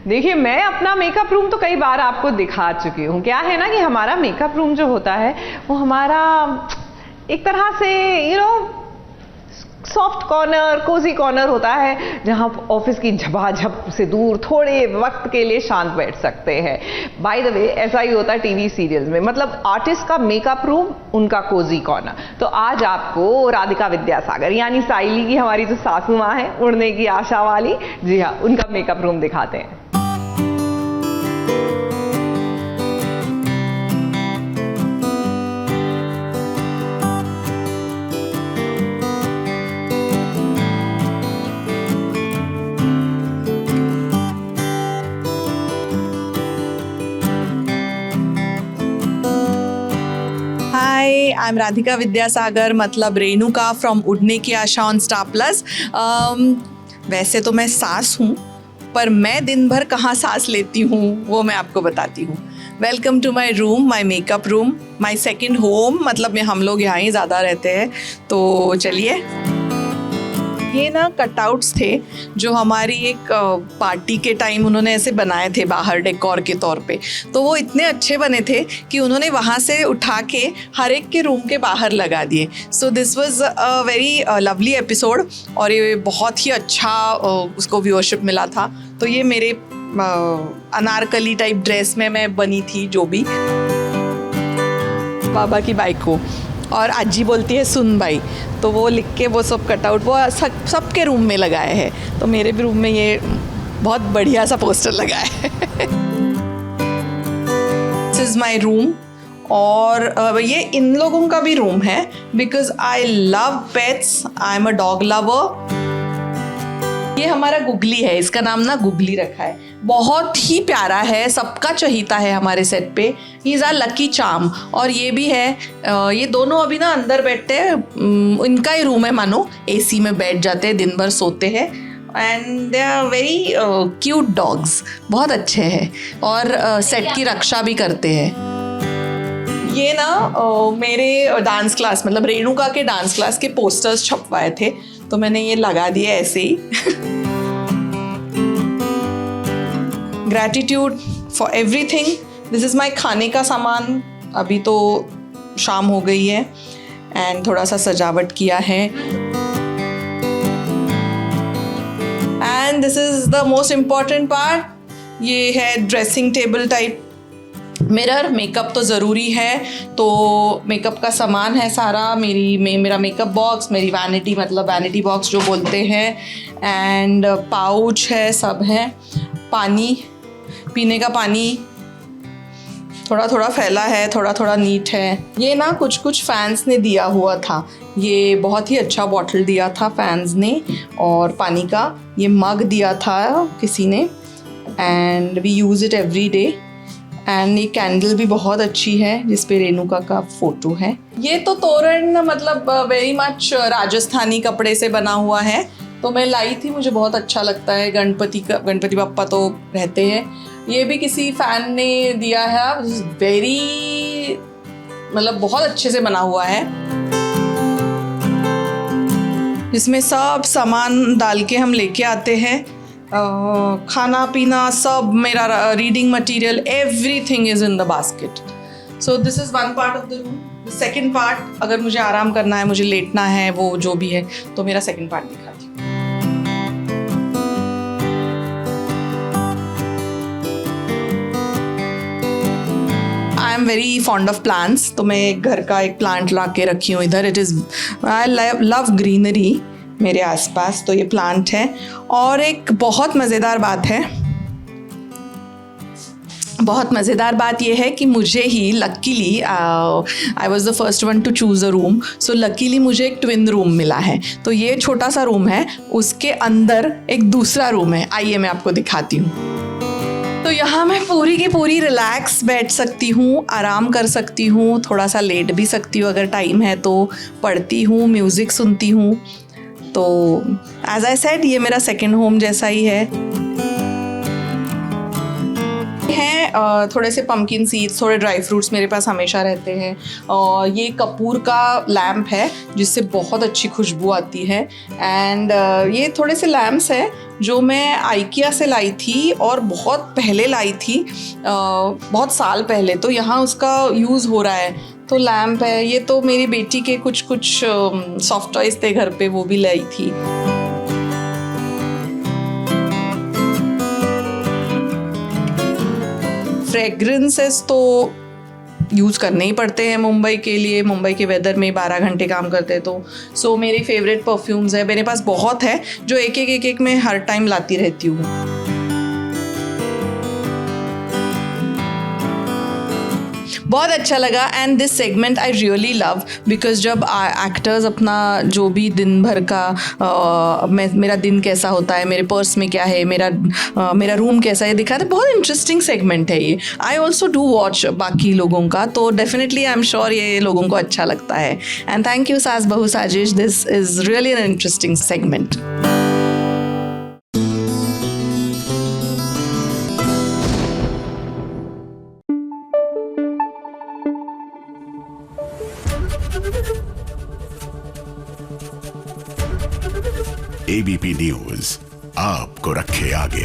देखिए, मैं अपना मेकअप रूम तो कई बार आपको दिखा चुकी हूँ। क्या है ना कि हमारा मेकअप रूम जो होता है वो हमारा एक तरह से सॉफ्ट कॉर्नर, कोजी कॉर्नर होता है, जहां ऑफिस की झपाझप से दूर थोड़े वक्त के लिए शांत बैठ सकते हैं। बाय द वे, ऐसा ही होता है टीवी सीरियल्स में, मतलब आर्टिस्ट का मेकअप रूम उनका कोजी कॉर्नर। तो आज आपको राधिका विद्यासागर यानी साइली की, हमारी जो सासू माँ है, उड़ने की आशा वाली, जी हाँ, उनका मेकअप रूम दिखाते हैं। Hi, I'm Radhika Vidyasagar, मतलब रेणुका फ्रॉम उड़ने की आशा ऑन स्टार प्लस। वैसे तो मैं सास हूँ, पर मैं दिन भर कहाँ सांस लेती हूँ वो मैं आपको बताती हूँ। Welcome to my room, my makeup room, my second home, मतलब हम लोग यहाँ ही ज़्यादा रहते हैं। तो चलिए, ये ना कटआउट्स थे जो हमारी एक पार्टी के टाइम उन्होंने ऐसे बनाए थे बाहर डेकोर के तौर पे। तो वो इतने अच्छे बने थे कि उन्होंने वहाँ से उठा के हर एक के रूम के बाहर लगा दिए। So this was a very lovely episode और ये बहुत ही अच्छा उसको व्यूअरशिप मिला था। तो ये मेरे अनारकली टाइप ड्रेस में मैं बनी थी, जो भी बाबा की बाइक को, और आजी बोलती है सुन भाई, तो वो लिख के वो सब कटआउट वो सबके रूम में लगाए हैं। तो मेरे भी रूम में ये बहुत बढ़िया सा पोस्टर लगा है। दिस इज़ माई रूम, और ये इन लोगों का भी रूम है, because I love pets, I am a dog lover. ये हमारा गुगली है, इसका नाम ना गुगली रखा है, बहुत ही प्यारा है, सबका चहीता है हमारे सेट पे। He is our lucky charm. और ये भी है, ये दोनों अभी ना अंदर बैठते हैं, इनका ही रूम है मानो, एसी में बैठ जाते हैं, दिन भर सोते हैं, and they are very cute dogs, बहुत अच्छे हैं और सेट की रक्षा भी करते हैं। ये ना मेरे डांस क्लास, मतलब रेणुका के डांस क्लास के पोस्टर्स छपवाए थे, तो मैंने ये लगा दिए ऐसे ही। Gratitude for everything. This is my खाने का सामान। अभी तो शाम हो गई है एंड थोड़ा सा सजावट किया है। And this is the most important part, ये है dressing table type mirror. Makeup तो ज़रूरी है, तो मेकअप का सामान है सारा, मेरा मेकअप बॉक्स, मेरी वैनिटी, मतलब वैनिटी बॉक्स जो बोलते हैं, एंड पाउच है, सब है। पानी, पीने का पानी थोड़ा थोड़ा फैला है, थोड़ा थोड़ा नीट है। ये ना कुछ कुछ फैंस ने दिया हुआ था, ये बहुत ही अच्छा बॉटल दिया था फैंस ने, और पानी का ये मग दिया था किसी ने, and we use it every day. And ये कैंडल भी बहुत अच्छी है जिस पे रेणुका का फोटो है। ये तो तोरण मतलब वेरी मच राजस्थानी कपड़े से बना हुआ है, तो मैं लाई थी, मुझे बहुत अच्छा लगता है। गणपति बप्पा तो रहते हैं। ये भी किसी फैन ने दिया है, वेरी मतलब बहुत अच्छे से बना हुआ है, जिसमें सब सामान डाल के हम लेके आते हैं। खाना पीना सब, मेरा reading material, everything is in the basket. So this is one part of the room. The second part, अगर मुझे आराम करना है, मुझे लेटना है, वो जो भी है, तो मेरा सेकेंड पार्ट दिखाती हूँ। I am very fond of plants, तो मैं घर का एक प्लांट ला के रखी हूँ इधर। It is, I love greenery मेरे आसपास, तो ये प्लांट है। और एक बहुत मज़ेदार बात ये है कि मुझे ही luckily, I was the first one to choose a room, so luckily मुझे एक ट्विन रूम मिला है। तो ये छोटा सा रूम है, उसके अंदर एक दूसरा रूम है, आइए मैं आपको दिखाती हूँ। तो यहाँ मैं पूरी की पूरी रिलैक्स बैठ सकती हूँ, आराम कर सकती हूँ, थोड़ा सा लेट भी सकती हूँ अगर टाइम है तो, पढ़ती हूँ, म्यूज़िक सुनती हूँ। तो एज आई सेड, ये मेरा सेकेंड होम जैसा ही है। थोड़े से पम्पकिन सीड्स, थोड़े ड्राई फ्रूट्स मेरे पास हमेशा रहते हैं। और ये कपूर का लैम्प है जिससे बहुत अच्छी खुशबू आती है। एंड ये थोड़े से लैम्प्स हैं जो मैं आइकिया से लाई थी और बहुत पहले लाई थी, बहुत साल पहले, तो यहाँ उसका यूज़ हो रहा है। तो लैम्प है ये, तो मेरी बेटी के कुछ सॉफ्ट टॉयज थे घर पे, वो भी लाई थी। फ्रेग्रेंसेस तो यूज़ करने ही पड़ते हैं मुंबई के लिए, मुंबई के वेदर में 12 घंटे काम करते हैं तो। सो मेरी फेवरेट परफ्यूम्स है, मेरे पास बहुत है जो एक मैं हर टाइम लाती रहती हूँ। बहुत अच्छा लगा। And this segment I really love because जब एक्टर्स अपना जो भी दिन भर का मेरा दिन कैसा होता है, मेरे पर्स में क्या है, मेरा रूम कैसा है दिखाते, बहुत इंटरेस्टिंग सेगमेंट है ये। आई ऑल्सो डू वॉच बाकी लोगों का, तो डेफिनेटली आई एम श्योर ये लोगों को अच्छा लगता है। एंड थैंक यू सास बहू साजिश, this is really an interesting segment. ABP news आपको रखे आगे।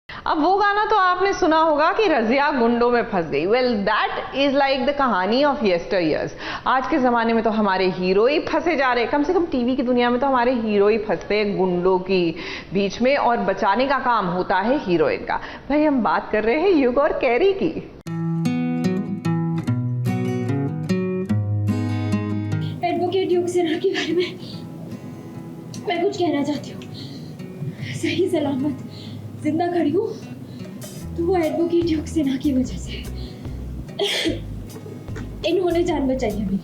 अब वो गाना तो आपने सुना होगा कि रजिया गुंडों में फंस गई। Well that is like the कहानी ऑफ येस्टर ईयर्स। आज के ज़माने में तो हमारे हीरो ही फंसे जा रहे हैं, कम से कम टीवी की दुनिया में तो हमारे हीरो ही फंसते हैं गुंडों की बीच में, और बचाने का काम होता है हीरोइन का। भाई हम बात कर रहे हैं युग और कैरी की। एडवोकेट युग सिन्हा के बारे में मैं कुछ कहना चाहती हूँ। सही सलामत जिंदा खड़ी हूँ तो वो एडवोकेट युग सिन्हा की वजह से। इन्होंने जान बचाई है मेरी।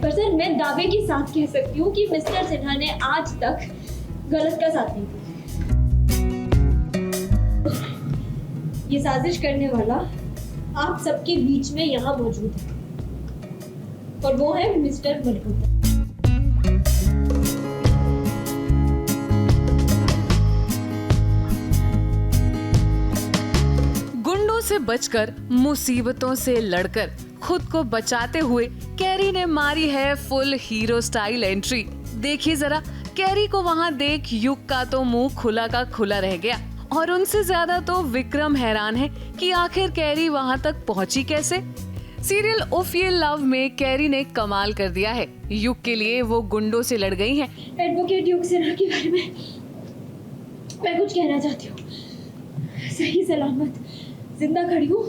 पर सर मैं दावे के साथ कह सकती हूँ कि मिस्टर सिन्हा ने आज तक गलत का साथ नहीं दिया। ये साजिश करने वाला आप सबके बीच में यहाँ मौजूद है और वो है मिस्टर मलहोत्रा। गुंडों से बचकर, मुसीबतों से लड़कर, खुद को बचाते हुए कैरी ने मारी है फुल हीरो स्टाइल एंट्री। देखिए जरा, कैरी को वहां देख युग का तो मुंह खुला का खुला रह गया, और उनसे ज्यादा तो विक्रम हैरान है कि आखिर कैरी वहां तक पहुंची कैसे। सीरियल उफ ये लव में कैरी ने कमाल कर दिया है। युग के लिए वो गुंडों से लड़ गई हैं। एडवोकेट युग सिन्हा के बारे में मैं कुछ कहना चाहती हूँ। सही सलामत जिंदा खड़ी हूँ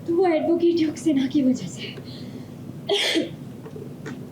तो वो एडवोकेट युग सिन्हा की वजह से।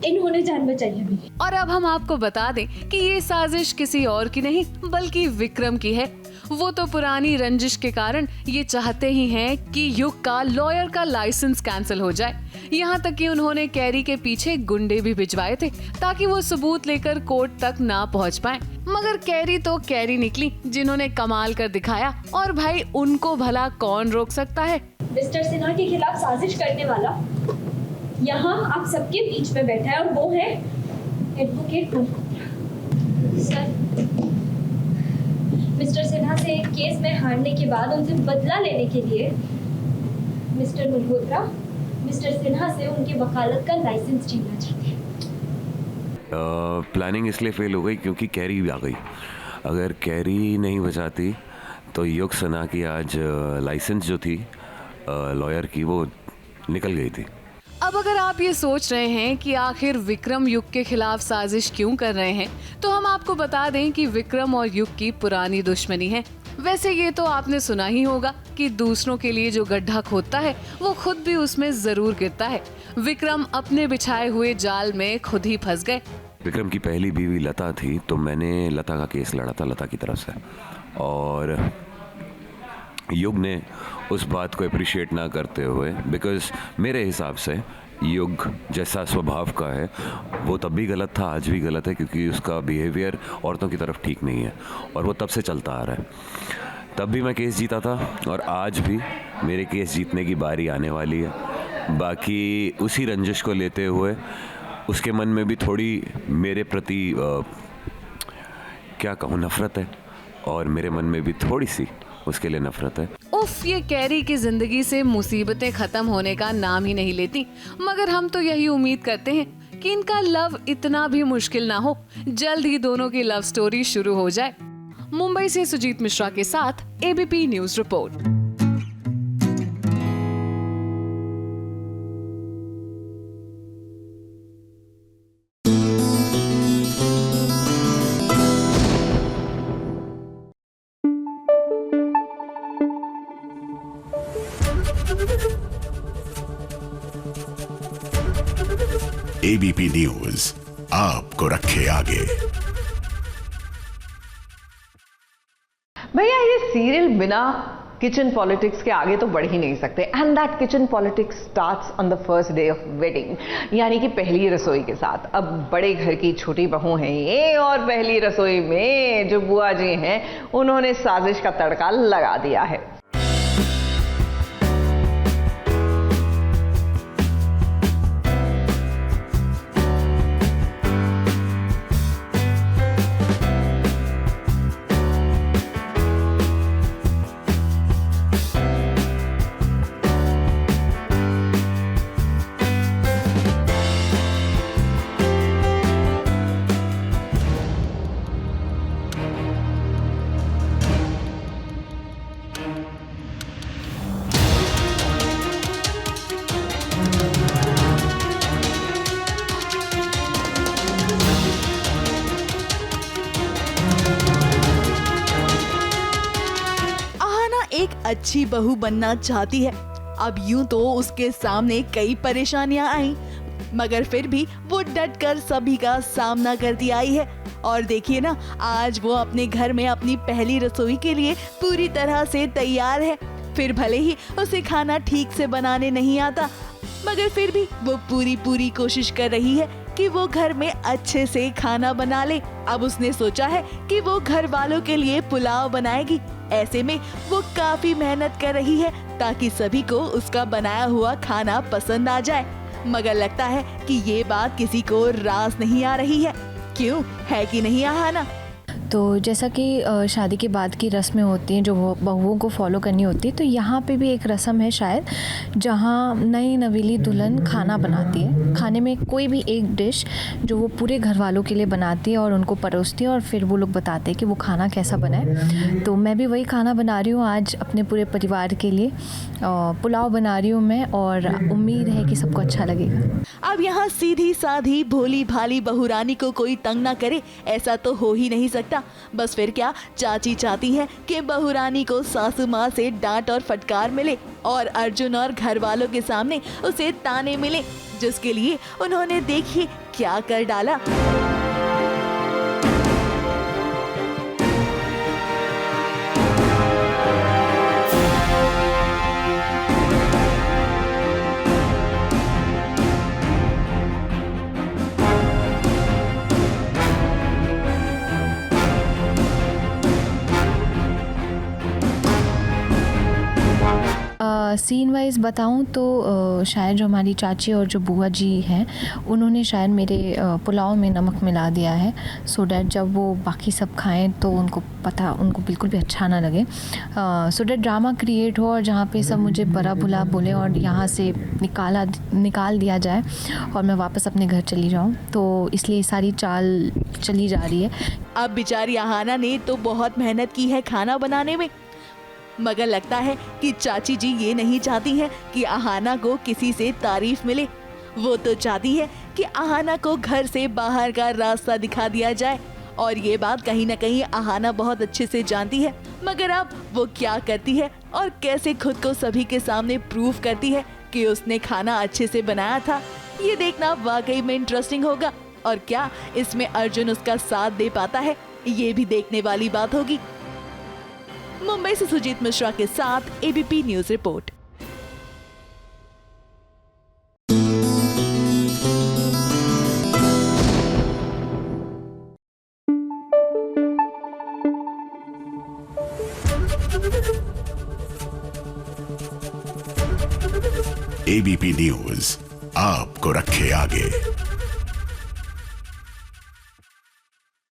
इन्होंने जान बचाई है मेरी। और अब हम आपको बता दें कि ये साजिश किसी और की नहीं बल्कि विक्रम की है। वो तो पुरानी रंजिश के कारण ये चाहते ही हैं कि युग का लॉयर का लाइसेंस कैंसिल हो जाए। यहाँ तक कि उन्होंने कैरी के पीछे गुंडे भी भिजवाए थे ताकि वो सबूत लेकर कोर्ट तक ना पहुँच पाए। मगर कैरी तो कैरी निकली जिन्होंने कमाल कर दिखाया, और भाई उनको भला कौन रोक सकता है। मिस्टर सिन्हा के खिलाफ साजिश करने वाला यहाँ आप सबके बीच में बैठा है और वो है advocate Malhotra. Sir, mister Sinha से एक केस में हारने के बाद उनसे बदला लेने के लिए मिस्टर मलहोत्रा मिस्टर सिन्हा से उनके वकालत का लाइसेंस छीनना चाहते हैं। प्लानिंग इसलिए फेल हो गई क्योंकि कैरी भी आ गई। अगर कैरी नहीं बचाती तो युग सिन्हा की आज लाइसेंस जो थी लॉयर की वो निकल गई थी। अब अगर आप ये सोच रहे हैं कि आखिर विक्रम युग के खिलाफ साजिश क्यों कर रहे हैं, तो हम आपको बता दें कि विक्रम और युग की पुरानी दुश्मनी है। वैसे ये तो आपने सुना ही होगा कि दूसरों के लिए जो गड्ढा खोदता है वो खुद भी उसमें जरूर गिरता है। विक्रम अपने बिछाए हुए जाल में खुद ही फंस गए। विक्रम की पहली बीवी लता थी, तो मैंने लता का केस लड़ा था लता की तरफ से, और युग ने उस बात को अप्रिशिएट ना करते हुए, बिकॉज मेरे हिसाब से युग जैसा स्वभाव का है वो तब भी गलत था, आज भी गलत है, क्योंकि उसका बिहेवियर औरतों की तरफ ठीक नहीं है और वो तब से चलता आ रहा है। तब भी मैं केस जीता था और आज भी मेरे केस जीतने की बारी आने वाली है। बाकी उसी रंजिश को लेते हुए उसके मन में भी थोड़ी मेरे प्रति क्या कहूँ, नफरत है, और मेरे मन में भी थोड़ी सी उसके लिए नफरत है। उफ, ये कैरी की जिंदगी से मुसीबतें खत्म होने का नाम ही नहीं लेती। मगर हम तो यही उम्मीद करते हैं कि इनका लव इतना भी मुश्किल ना हो, जल्द ही दोनों की लव स्टोरी शुरू हो जाए। मुंबई से सुजीत मिश्रा के साथ ABP news report. ABP news आपको रखे आगे। भैया ये सीरियल बिना किचन पॉलिटिक्स के आगे तो बढ़ ही नहीं सकते। And that kitchen politics starts on the first day of wedding, यानी कि पहली रसोई के साथ। अब बड़े घर की छोटी बहू हैं ये, और पहली रसोई में जो बुआ जी हैं उन्होंने साजिश का तड़का लगा दिया है। अच्छी बहू बनना चाहती है। अब यूं तो उसके सामने कई परेशानियां आई, मगर फिर भी वो डट कर सभी का सामना करती आई है। और देखिए ना, आज वो अपने घर में अपनी पहली रसोई के लिए पूरी तरह से तैयार है। फिर भले ही उसे खाना ठीक से बनाने नहीं आता, मगर फिर भी वो पूरी कोशिश कर रही है कि वो घर में अच्छे से खाना बना ले। अब उसने सोचा है कि वो घर वालों के लिए पुलाव बनाएगी। ऐसे में वो काफी मेहनत कर रही है ताकि सभी को उसका बनाया हुआ खाना पसंद आ जाए। मगर लगता है कि ये बात किसी को रास नहीं आ रही है। क्यों, है कि नहीं आहाना? तो जैसा कि शादी के बाद की रस्में होती हैं जो बहुओं को फॉलो करनी होती है, तो यहाँ पे भी एक रस्म है शायद, जहाँ नई नवेली दुल्हन खाना बनाती है। खाने में कोई भी एक डिश जो वो पूरे घर वालों के लिए बनाती है और उनको परोसती है, और फिर वो लोग बताते हैं कि वो खाना कैसा बना है। तो मैं भी वही खाना बना रही हूँ आज अपने पूरे परिवार के लिए। पुलाव बना रही हूँ मैं, और उम्मीद है कि सबको अच्छा लगेगा। अब यहाँ सीधी साधी भोली भाली बहुरानी को कोई तंग ना करे, ऐसा तो हो ही नहीं सकता। बस फिर क्या, चाची चाहती है कि बहुरानी को सासू माँ से डांट और फटकार मिले, और अर्जुन और घर वालों के सामने उसे ताने मिले, जिसके लिए उन्होंने देखिए क्या कर डाला। सीन वाइज बताऊं तो शायद जो हमारी चाची और जो बुआ जी हैं, उन्होंने शायद मेरे पुलाव में नमक मिला दिया है, सो डैट जब वो बाकी सब खाएं तो उनको बिल्कुल भी अच्छा ना लगे, सो डैट ड्रामा क्रिएट हो और जहाँ पे सब मुझे बड़ा बुला बोले और यहाँ से निकाल दिया जाए और मैं वापस अपने घर चली जाऊँ। तो इसलिए सारी चाल चली जा रही है। अब बेचारी आहाना ने तो बहुत मेहनत की है खाना बनाने में, मगर लगता है कि चाची जी ये नहीं चाहती हैं कि आहाना को किसी से तारीफ मिले। वो तो चाहती है कि आहाना को घर से बाहर का रास्ता दिखा दिया जाए, और ये बात कहीं ना कहीं आहाना बहुत अच्छे से जानती है। मगर अब वो क्या करती है और कैसे खुद को सभी के सामने प्रूव करती है कि उसने खाना अच्छे से बनाया था, ये देखना वाकई में इंटरेस्टिंग होगा। और क्या इसमें अर्जुन उसका साथ दे पाता है, ये भी देखने वाली बात होगी। मुंबई से सुजीत मिश्रा के साथ ABP news report. ABP news आपको रखे आगे।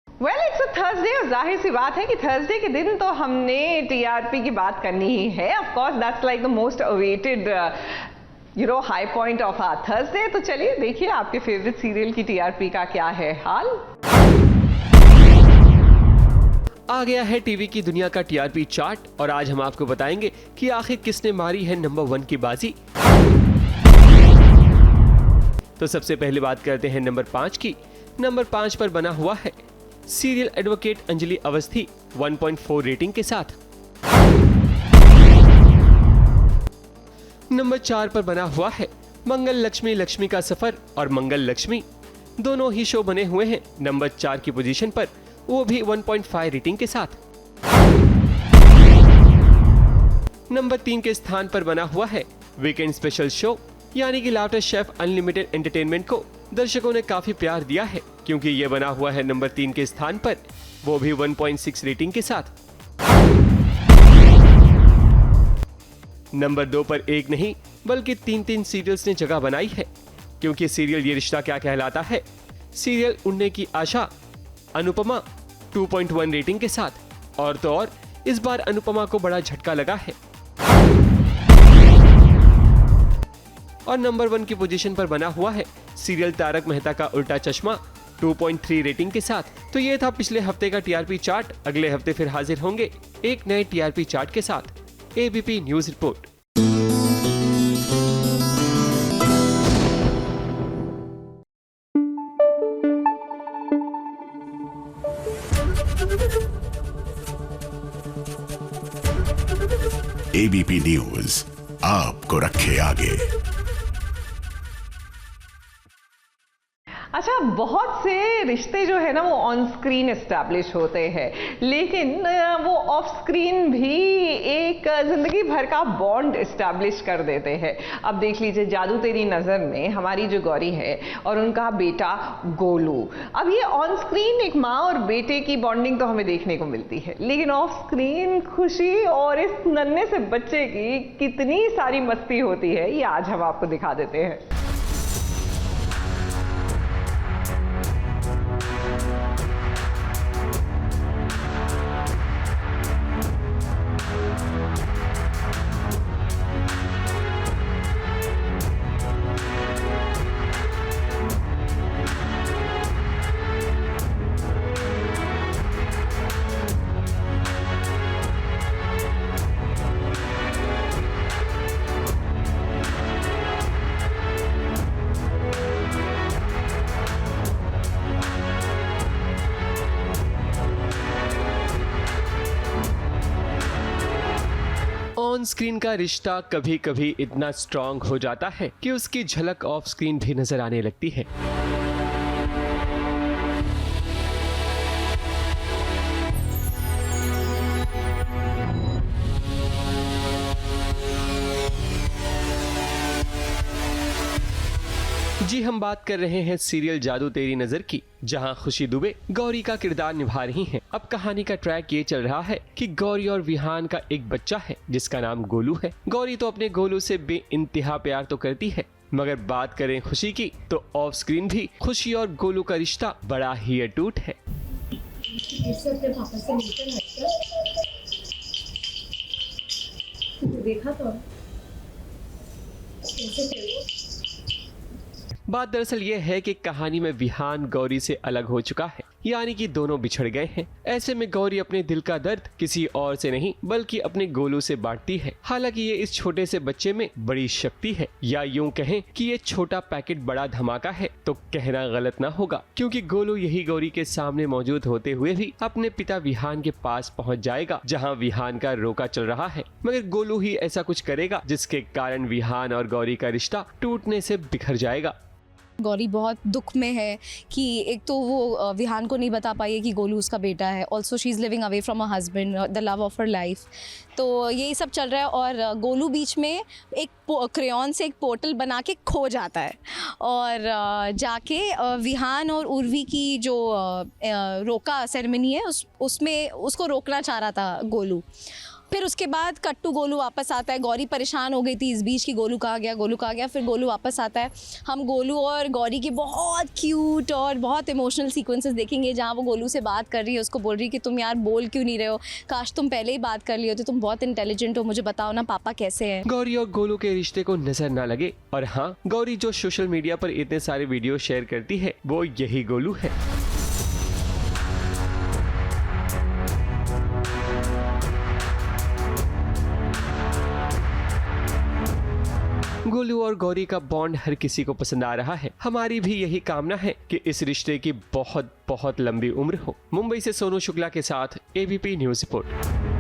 Well, it's a थर्सडे, और जाहिर सी बात है कि थर्सडे के दिन तो हमने टीआरपी की बात करनी ही है। Of course that's like the most awaited high point of our Thursday. तो चलिए देखिए आपके फेवरेट सीरियल की टीआरपी का क्या है हाल। आ गया है टीवी की दुनिया का टीआरपी चार्ट, और आज हम आपको बताएंगे कि आखिर किसने मारी है नंबर 1 की बाजी। तो सबसे पहले बात करते हैं नंबर 5 की। नंबर 5 पर बना हुआ है serial advocate Anjali Awasthi 1.4 rating के साथ। नंबर 4 पर बना हुआ है मंगल लक्ष्मी लक्ष्मी का सफर और मंगल लक्ष्मी, दोनों ही शो बने हुए हैं नंबर 4 की पोजीशन पर, वो भी 1.5 रेटिंग के साथ। नंबर 3 के स्थान पर बना हुआ है वीकेंड स्पेशल शो यानी कि लाफ्टर शेफ अनलिमिटेड एंटरटेनमेंट को दर्शकों ने काफी प्यार दिया है, क्योंकि ये बना हुआ है नंबर 3 के स्थान पर, वो भी 1.6 रेटिंग के साथ। नंबर 2 पर एक नहीं बल्कि 3 सीरियल्स ने जगह बनाई है, क्योंकि सीरियल ये रिश्ता क्या कहलाता है, सीरियल उड़ने की आशा, अनुपमा 2.1 रेटिंग के साथ। और तो और इस बार अनुपमा को बड़ा झटका लगा है। और नंबर 1 की पोजीशन पर बना हुआ है सीरियल तारक मेहता का उल्टा चश्मा 2.3 रेटिंग के साथ। तो ये था पिछले हफ्ते का टीआरपी चार्ट। अगले हफ्ते फिर हाजिर होंगे एक नए टीआरपी चार्ट के साथ। ABP news report. ABP news आपको रखे आगे। अच्छा, बहुत से रिश्ते जो है ना वो ऑन स्क्रीन एस्टैब्लिश होते हैं, लेकिन वो ऑफ स्क्रीन भी एक जिंदगी भर का बॉन्ड एस्टैब्लिश कर देते हैं। अब देख लीजिए जादू तेरी नज़र में हमारी जो गौरी है और उनका बेटा गोलू। अब ये ऑन स्क्रीन एक माँ और बेटे की बॉन्डिंग तो हमें देखने को मिलती है, लेकिन ऑफ स्क्रीन खुशी और इस नन्हे से बच्चे की कितनी सारी मस्ती होती है, ये आज हम आपको दिखा देते हैं। ऑन स्क्रीन का रिश्ता कभी कभी इतना स्ट्रॉन्ग हो जाता है कि उसकी झलक ऑफ स्क्रीन भी नजर आने लगती है। जी हम बात कर रहे हैं सीरियल जादू तेरी नजर की, जहां खुशी दुबे गौरी का किरदार निभा रही हैं। अब कहानी का ट्रैक ये चल रहा है कि गौरी और विहान का एक बच्चा है जिसका नाम गोलू है। गौरी तो अपने गोलू से बेइंतहा प्यार तो करती है, मगर बात करें खुशी की तो ऑफ स्क्रीन भी खुशी और गोलू का रिश्ता बड़ा ही अटूट है। देखा तो बात दरअसल ये है कि कहानी में विहान गौरी से अलग हो चुका है, यानी कि दोनों बिछड़ गए हैं। ऐसे में गौरी अपने दिल का दर्द किसी और से नहीं बल्कि अपने गोलू से बांटती है। हालांकि ये इस छोटे से बच्चे में बड़ी शक्ति है, या यूं कहें कि ये छोटा पैकेट बड़ा धमाका है तो कहना गलत ना होगा, क्योंकि गोलू यही गौरी के सामने मौजूद होते हुए भी अपने पिता विहान के पास पहुंच जाएगा, जहां विहान का रोका चल रहा है। मगर गोलू ही ऐसा कुछ करेगा जिसके कारण विहान और गौरी का रिश्ता टूटने से बिखर जाएगा। गौरी बहुत दुख में है कि एक तो वो विहान को नहीं बता पाई है कि गोलू उसका बेटा है। Also she is living away from a husband, the love of her life. तो यही सब चल रहा है और गोलू बीच में एक क्रेयॉन से एक पोर्टल बना के खो जाता है और जाके विहान और उर्वी की जो रोका सेरेमनी है उसमें उसको रोकना चाह रहा था गोलू। फिर उसके बाद कट्टू गोलू वापस आता है। गौरी परेशान हो गई थी इस बीच कि गोलू कहाँ गया। फिर गोलू वापस आता है। हम गोलू और गौरी की बहुत क्यूट और बहुत इमोशनल सीक्वेंसेस देखेंगे, जहाँ वो गोलू से बात कर रही है, उसको बोल रही है कि तुम यार बोल क्यों नहीं रहे हो, काश तुम पहले ही बात कर ली होती, तुम बहुत इंटेलिजेंट हो, मुझे बताओ ना पापा कैसे हैं। गौरी और गोलू के रिश्ते को नजर ना लगे। और हाँ, गौरी जो सोशल मीडिया पर इतने सारे वीडियो शेयर करती है वो यही गोलू है। गोलू और गौरी का बॉन्ड हर किसी को पसंद आ रहा है। हमारी भी यही कामना है कि इस रिश्ते की बहुत बहुत लंबी उम्र हो। मुंबई से सोनू शुक्ला के साथ ABP news report.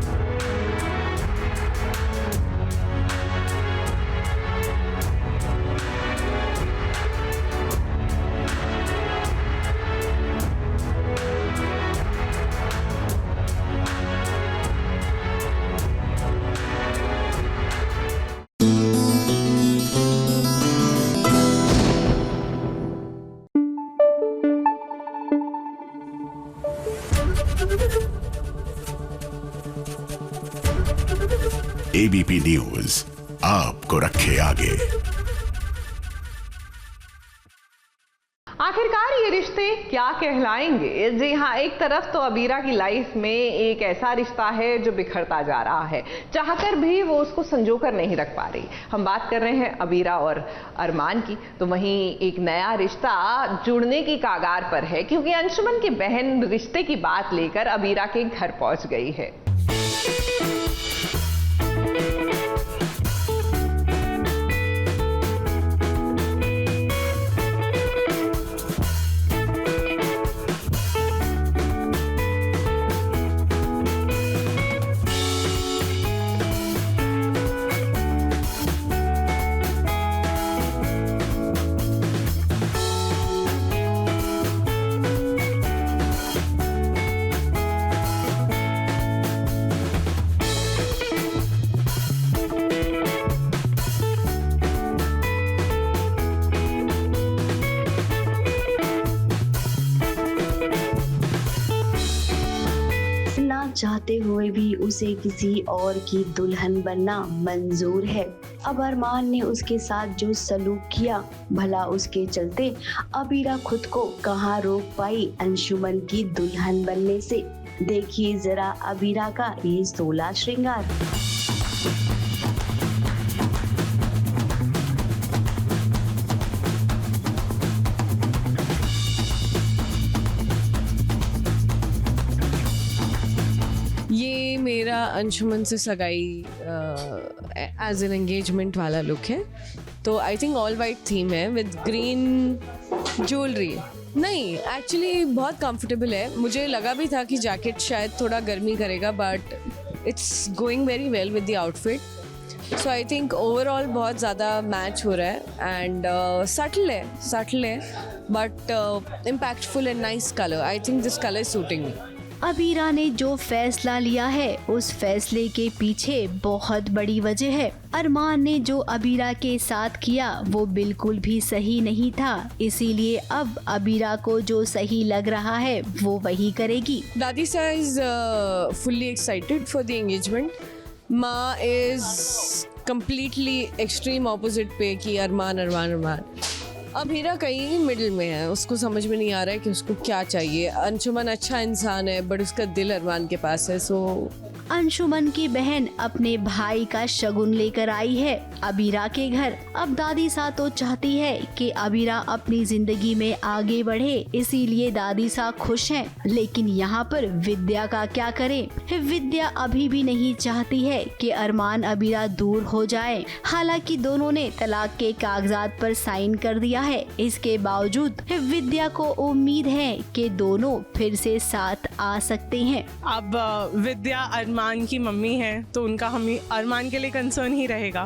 ABP news आपको रखे आगे। आखिरकार ये रिश्ते क्या कहलाएंगे? जी हाँ, एक तरफ तो अबीरा की लाइफ में एक ऐसा रिश्ता है जो बिखरता जा रहा है, चाहकर भी वो उसको संजोकर नहीं रख पा रही। हम बात कर रहे हैं अबीरा और अरमान की। तो वहीं एक नया रिश्ता जुड़ने की कागार पर है, क्योंकि अंशुमन की बहन रिश्ते की बात लेकर अबीरा के घर पहुंच गई है। चाहते हुए भी उसे किसी और की दुल्हन बनना मंजूर है। अब अरमान ने उसके साथ जो सलूक किया, भला उसके चलते अबीरा खुद को कहाँ रोक पाई अंशुमन की दुल्हन बनने से। देखिए जरा अबीरा का ये 16 श्रृंगार। ये मेरा अंशुमन से सगाई एज एन एंगेजमेंट वाला लुक है। तो I think all white theme है विद ग्रीन ज्वेलरी। नहीं, एक्चुअली बहुत कंफर्टेबल है। मुझे लगा भी था कि जैकेट शायद थोड़ा गर्मी करेगा, but it's going very well with the outfit. So I think overall बहुत ज़्यादा मैच हो रहा है एंड सटल है but impactful and nice colour. I think this colour is suiting me. Abira ने जो फैसला लिया है उस फैसले के पीछे बहुत बड़ी वजह है। अरमान ने जो अबीरा के साथ किया वो बिल्कुल भी सही नहीं था, इसीलिए अब अबीरा को जो सही लग रहा है वो वही करेगी। दादी सा is fully excited for the engagement. माँ इज कम्प्लीटली एक्सट्रीम ऑपोजिट पे कि अरमान। अबीरा कहीं मिडिल में है, उसको समझ में नहीं आ रहा है कि उसको क्या चाहिए। अंशुमन अच्छा इंसान है बट उसका दिल अरमान के पास है। सो अंशुमन की बहन अपने भाई का शगुन लेकर आई है अबीरा के घर। अब दादी सा तो चाहती है कि अबीरा अपनी जिंदगी में आगे बढ़े, इसीलिए दादी सा खुश हैं। लेकिन यहाँ पर विद्या का क्या करें? विद्या अभी भी नहीं चाहती है कि अरमान अबीरा दूर हो जाए। हालांकि दोनों ने तलाक के कागजात पर साइन कर दिया है। इसके बावजूद विद्या को उम्मीद है कि दोनों फिर से साथ आ सकते हैं। अब विद्या अरमान की मम्मी है तो उनका हमें अरमान के लिए कंसर्न ही रहेगा,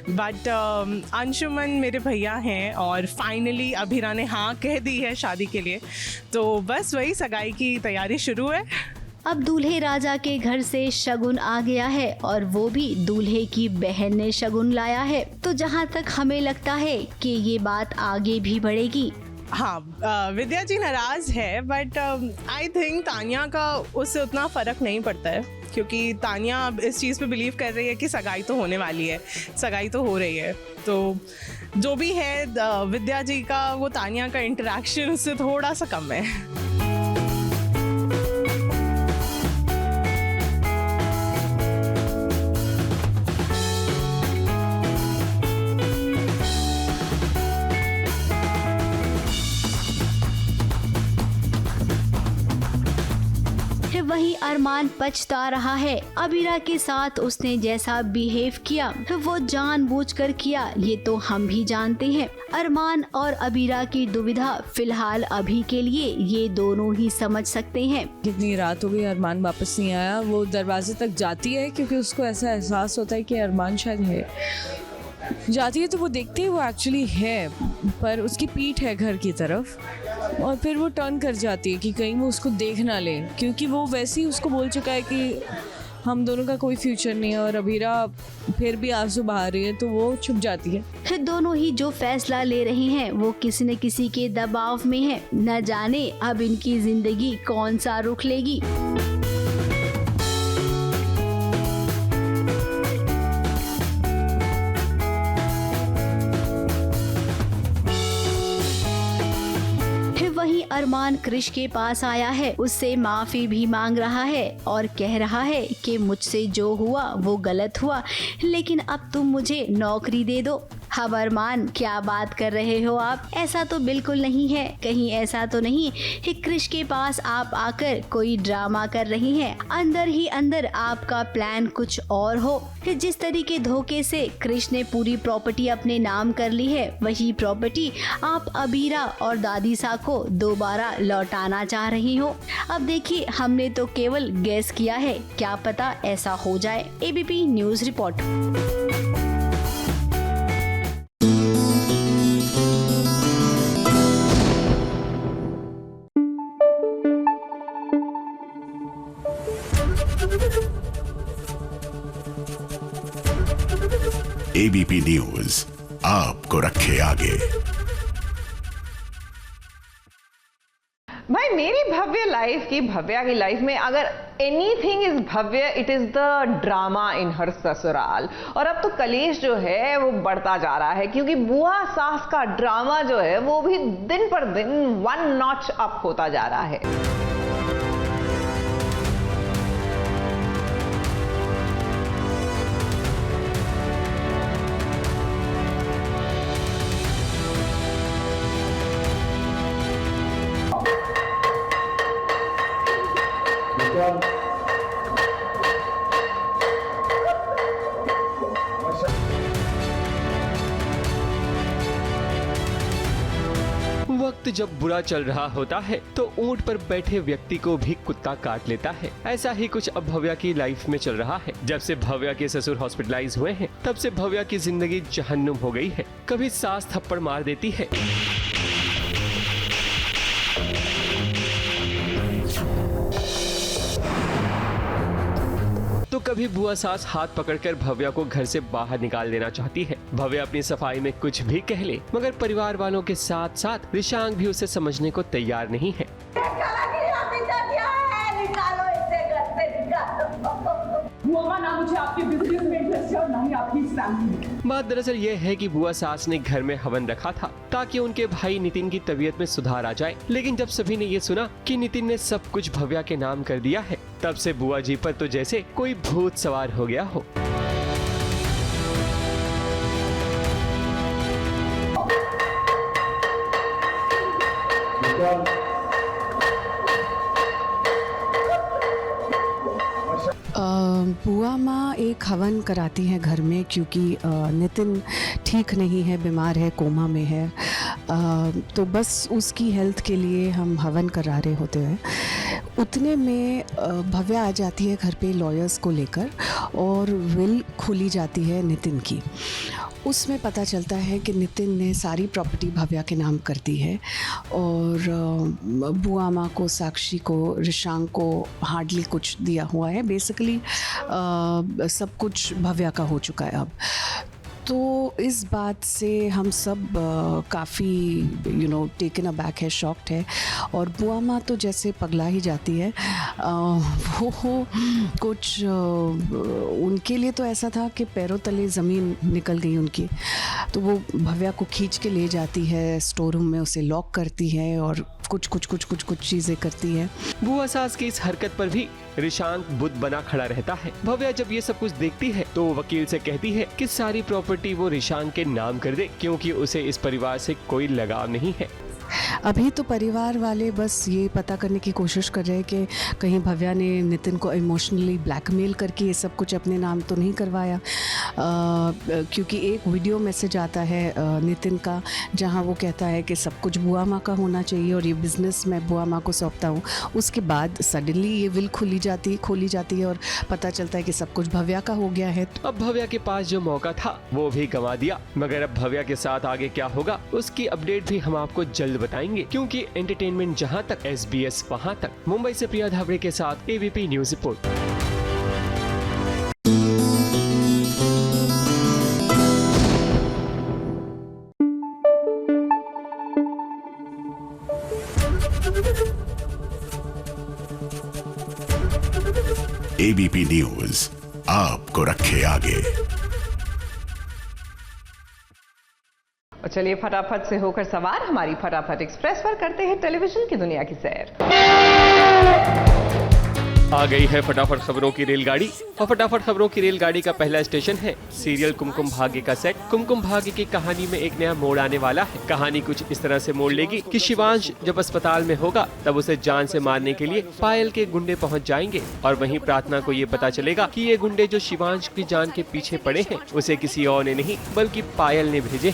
बट अंशुमन मेरे भैया हैं और फाइनली अबीरा ने हाँ कह दी है शादी के लिए। तो बस वही सगाई की तैयारी शुरू है। अब दूल्हे राजा के घर से शगुन आ गया है और वो भी दूल्हे की बहन ने शगुन लाया है। तो जहाँ तक हमें लगता है कि ये बात आगे भी बढ़ेगी। हाँ, विद्या जी नाराज़ है, बट आई थिंक तानिया का उससे उतना फ़र्क नहीं पड़ता है, क्योंकि तानिया अब इस चीज़ पे बिलीव कर रही है कि सगाई तो होने वाली है, सगाई तो हो रही है। तो जो भी है विद्या जी का वो तानिया का इंटरेक्शन उससे थोड़ा सा कम है। वही अरमान पछता रहा है। अबीरा के साथ उसने जैसा बिहेव किया वो जानबूझकर किया, ये तो हम भी जानते हैं। अरमान और अबीरा की दुविधा फिलहाल अभी के लिए ये दोनों ही समझ सकते हैं। कितनी रात हो गई, अरमान वापस नहीं आया। वो दरवाजे तक जाती है क्योंकि उसको ऐसा एहसास होता है कि अरमान शायद है। जाती है तो वो देखती है वो एक्चुअली है, पर उसकी पीठ है घर की तरफ, और फिर वो टर्न कर जाती है कि कहीं वो उसको देख ना ले, क्योंकि वो वैसे ही उसको बोल चुका है कि हम दोनों का कोई फ्यूचर नहीं है, और अबीरा फिर भी आंसू बहा रही है तो वो छुप जाती है। फिर दोनों ही जो फैसला ले रहे हैं वो किसी न किसी के दबाव में है। न जाने अब इनकी जिंदगी कौन सा रुख लेगी। वहीं अरमान क्रिश के पास आया है, उससे माफी भी मांग रहा है और कह रहा है कि मुझसे जो हुआ वो गलत हुआ, लेकिन अब तुम मुझे नौकरी दे दो। अब अरमान क्या बात कर रहे हो आप? ऐसा तो बिल्कुल नहीं है। कहीं ऐसा तो नहीं कि क्रिश के पास आप आकर कोई ड्रामा कर रही हैं? अंदर ही अंदर आपका प्लान कुछ और हो। जिस तरीके धोखे से क्रिश ने पूरी प्रॉपर्टी अपने नाम कर ली है, वही प्रॉपर्टी आप अबीरा और दादी सा को दोबारा लौटाना चाह रही हो। अब देखिए, हमने तो केवल गेस किया है, क्या पता ऐसा हो जाए। ABP news report. ABP news आपको रखे आगे। भाई, मेरी भव्य लाइफ की, भव्या की लाइफ में अगर एनीथिंग इज भव्य, it is the drama in her ससुराल। और अब तो कलेश जो है वो बढ़ता जा रहा है, क्योंकि बुआ सास का ड्रामा जो है वो भी दिन पर दिन 1 नॉच अप होता जा रहा है। वक्त जब बुरा चल रहा होता है तो ऊंट पर बैठे व्यक्ति को भी कुत्ता काट लेता है। ऐसा ही कुछ अब भव्या की लाइफ में चल रहा है। जब से भव्या के ससुर हॉस्पिटलाइज हुए हैं, तब से भव्या की जिंदगी जहन्नुम हो गई है। कभी सास थप्पड़ मार देती है, तो कभी बुआ सास हाथ पकड़कर भव्या को घर से बाहर निकाल देना चाहती है। भव्या अपनी सफाई में कुछ भी कह ले, मगर परिवार वालों के साथ साथ रिशांग भी उसे समझने को तैयार नहीं है। बात दरअसल ये है कि बुआ सास ने घर में हवन रखा था ताकि उनके भाई नितिन की तबीयत में सुधार आ जाए, लेकिन जब सभी ने ये सुना कि नितिन ने सब कुछ भव्या के नाम कर दिया है, तब से बुआ जी पर तो जैसे कोई भूत सवार हो गया हो। बुआ माँ एक हवन कराती हैं घर में, क्योंकि नितिन ठीक नहीं है, बीमार है, कोमा में है। तो बस उसकी हेल्थ के लिए हम हवन करा रहे होते हैं। उतने में भव्या आ जाती है घर पे लॉयर्स को लेकर, और विल खोली जाती है नितिन की। उसमें पता चलता है कि नितिन ने सारी प्रॉपर्टी भव्या के नाम कर दी है, और बुआ माँ को, साक्षी को, रिशांग को हार्डली कुछ दिया हुआ है। बेसिकली सब कुछ भव्या का हो चुका है अब। तो इस बात से हम सब काफ़ी टेकन अबैक है, शॉक्ड है। और बुआ माँ तो जैसे पगला ही जाती है। वो कुछ उनके लिए तो ऐसा था कि पैरों तले ज़मीन निकल गई उनकी। तो वो भव्या को खींच के ले जाती है स्टोर रूम में, उसे लॉक करती है और कुछ चीज़ें करती है। बुआ सास की इस हरकत पर भी रिशांक बुद्ध बना खड़ा रहता है। भव्या जब ये सब कुछ देखती है तो वकील से कहती है कि सारी प्रॉपर्टी वो रिशांक के नाम कर दे, क्योंकि उसे इस परिवार से कोई लगाव नहीं है। अभी तो परिवार वाले बस ये पता करने की कोशिश कर रहे हैं कि कहीं भव्या ने नितिन को इमोशनली ब्लैकमेल करके ये सब कुछ अपने नाम तो नहीं करवाया। क्योंकि एक वीडियो मैसेज आता है नितिन का, जहां वो कहता है कि सब कुछ बुआ माँ का होना चाहिए और ये बिज़नेस मैं बुआ माँ को सौंपता हूँ। उसके बाद सडनली ये विल खोली जाती है और पता चलता है कि सब कुछ भव्या का हो गया है। अब भव्या के पास जो मौका था वो भी गंवा दिया। मगर अब भव्या के साथ आगे क्या होगा उसकी अपडेट भी हम आपको जल्द बताएंगे, क्योंकि एंटरटेनमेंट जहां तक, SBS वहां तक। मुंबई से प्रिया धावड़े के साथ ABP news report. ABP news आपको रखे आगे। और चलिए फटाफट से होकर सवार हमारी फटाफट एक्सप्रेस पर करते हैं टेलीविजन की दुनिया की सैर। आ गई है फटाफट खबरों की रेलगाड़ी, और फटाफट खबरों की रेलगाड़ी का पहला स्टेशन है सीरियल कुमकुम भाग्य का सेट। कुमकुम भाग्य की कहानी में एक नया मोड़ आने वाला है। कहानी कुछ इस तरह से मोड़ लेगी कि शिवांश जब अस्पताल में होगा तब उसे जान से मारने के लिए पायल के गुंडे पहुंच जाएंगे, और वहीं प्रार्थना को ये पता चलेगा कि ये गुंडे जो शिवांश की जान के पीछे पड़े हैं उसे किसी और ने नहीं बल्कि पायल ने भेजे।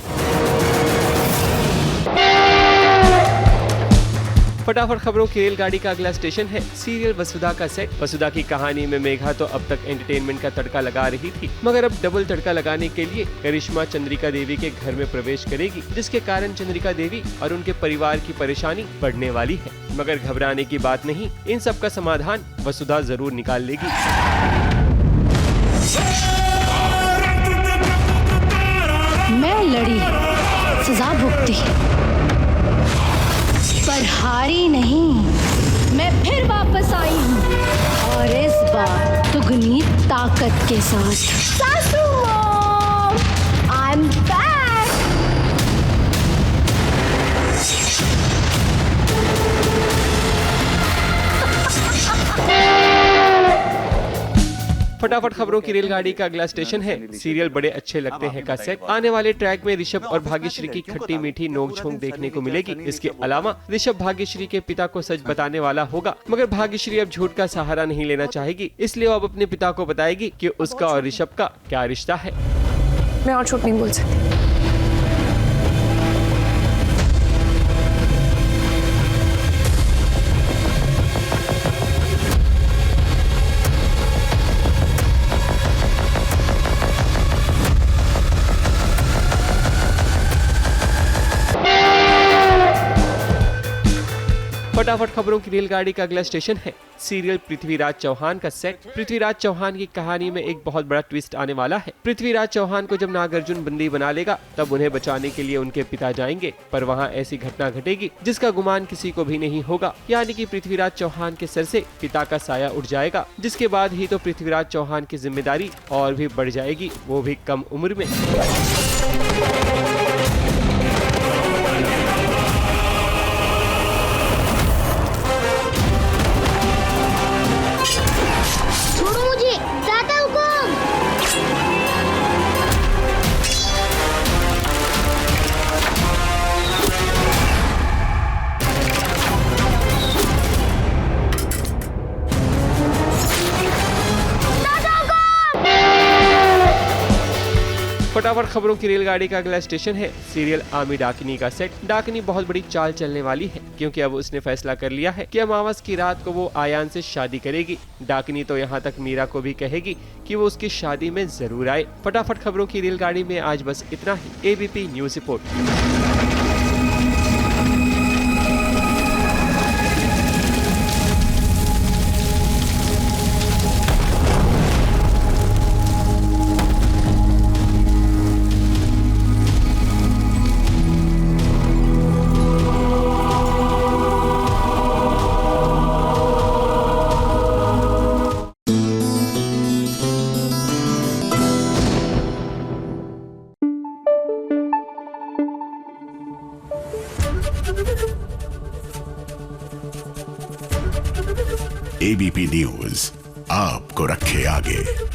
फटाफट खबरों की रेलगाड़ी का अगला स्टेशन है सीरियल वसुधा का सेट। वसुधा की कहानी में मेघा तो अब तक एंटरटेनमेंट का तड़का लगा रही थी, मगर अब डबल तड़का लगाने के लिए करिश्मा चंद्रिका देवी के घर में प्रवेश करेगी, जिसके कारण चंद्रिका देवी और उनके परिवार की परेशानी बढ़ने वाली है। मगर घबराने की बात नहीं, इन सब का समाधान वसुधा जरूर निकाल लेगी। मैं लड़ी, सजा भुगती, पर हारी नहीं। मैं फिर वापस आई हूँ, और इस बार दुगनी ताकत के साथ। सासू मॉम, आई एम बैक। फटाफट खबरों की रेलगाड़ी का अगला स्टेशन है सीरियल बड़े अच्छे लगते हैं का सेट। आने वाले ट्रैक में ऋषभ और भाग्यश्री की खट्टी मीठी नोक-झोंक देखने को मिलेगी। इसके अलावा ऋषभ भाग्यश्री के पिता को सच बताने वाला होगा, मगर भाग्यश्री अब झूठ का सहारा नहीं लेना चाहेगी, इसलिए वो अब अपने पिता को बताएगी कि उसका और ऋषभ का क्या रिश्ता है। मैं और झूठ नहीं बोल सकती। फटाफट खबरों की रेलगाड़ी का अगला स्टेशन है सीरियल पृथ्वीराज चौहान का सेट। पृथ्वीराज चौहान की कहानी में एक बहुत बड़ा ट्विस्ट आने वाला है। पृथ्वीराज चौहान को जब नागार्जुन बंदी बना लेगा तब उन्हें बचाने के लिए उनके पिता जाएंगे, पर वहां ऐसी घटना घटेगी जिसका गुमान किसी को भी नहीं होगा, यानी कि पृथ्वीराज चौहान के सर से पिता का साया उठ जाएगा, जिसके बाद ही तो पृथ्वीराज चौहान की जिम्मेदारी और भी बढ़ जाएगी, वो भी कम उम्र में। फटाफट खबरों की रेलगाड़ी का अगला स्टेशन है सीरियल आमी डाकिनी का सेट। डाकिनी बहुत बड़ी चाल चलने वाली है, क्योंकि अब उसने फैसला कर लिया है कि अमावस की रात को वो आयान से शादी करेगी। डाकिनी तो यहाँ तक मीरा को भी कहेगी कि वो उसकी शादी में जरूर आए। फटाफट खबरों की रेलगाड़ी में आज बस इतना ही। ABP news report. ABP news आपको रखे आगे।